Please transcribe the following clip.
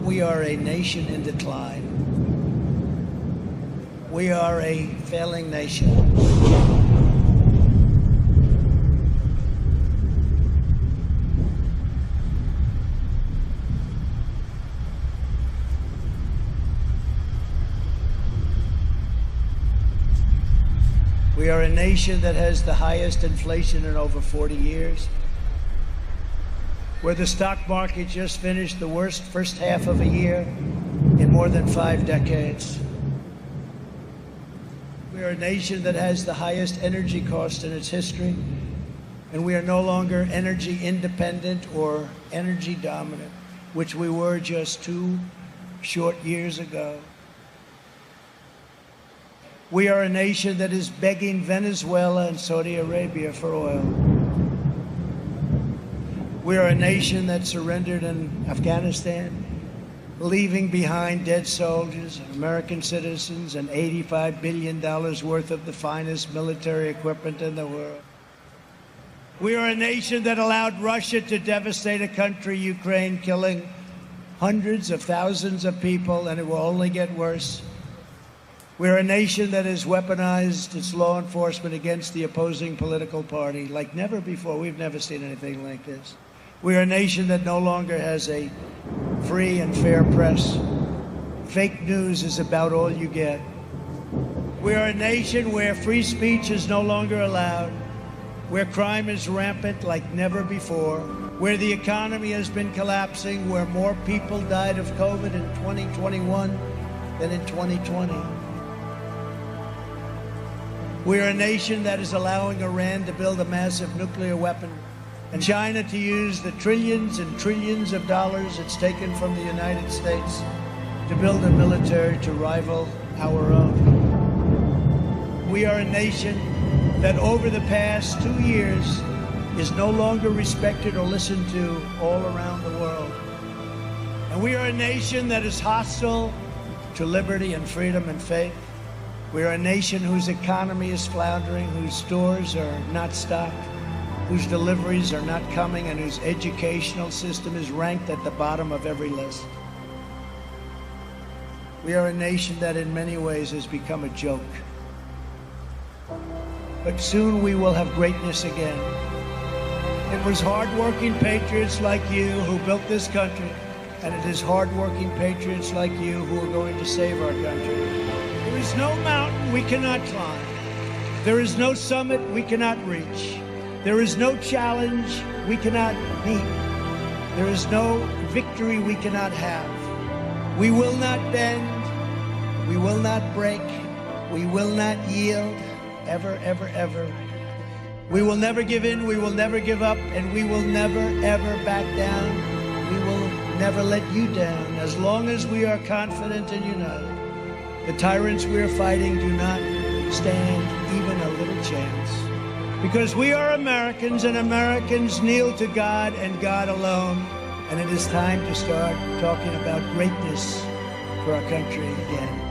we are a nation in decline. We are a failing nation. We are a nation that has the highest inflation in over 40 years, where the stock market just finished the worst first half of a year in more than 5 decades. We are a nation that has the highest energy cost in its history, and we are no longer energy independent or energy dominant, which we were just 2 short years ago. We are a nation that is begging Venezuela and Saudi Arabia for oil. We are a nation that surrendered in Afghanistan, leaving behind dead soldiers, American citizens, and $85 billion worth of the finest military equipment in the world. We are a nation that allowed Russia to devastate a country, Ukraine, killing hundreds of thousands of people, and it will only get worse. We're a nation that has weaponized its law enforcement against the opposing political party like never before. We've never seen anything like this. We're a nation that no longer has a free and fair press. Fake news is about all you get. We are a nation where free speech is no longer allowed, where crime is rampant like never before, where the economy has been collapsing, where more people died of COVID in 2021 than in 2020. We are a nation that is allowing Iran to build a massive nuclear weapon and China to use the trillions and trillions of dollars it's taken from the United States to build a military to rival our own. We are a nation that over the past 2 years is no longer respected or listened to all around the world. And we are a nation that is hostile to liberty and freedom and faith. We are a nation whose economy is floundering, whose stores are not stocked, whose deliveries are not coming, and whose educational system is ranked at the bottom of every list. We are a nation that in many ways has become a joke. But soon we will have greatness again. It was hard-working patriots like you who built this country, and it is hard-working patriots like you who are going to save our country. There is no mountain we cannot climb. There is no summit we cannot reach. There is no challenge we cannot meet. There is no victory we cannot have. We will not bend. We will not break. We will not yield. Ever, ever, ever. We will never give in. We will never give up. And we will never, ever back down. We will never let you down as long as we are confident and united. The tyrants we are fighting do not stand even a little chance. Because we are Americans, and Americans kneel to God and God alone. And it is time to start talking about greatness for our country again.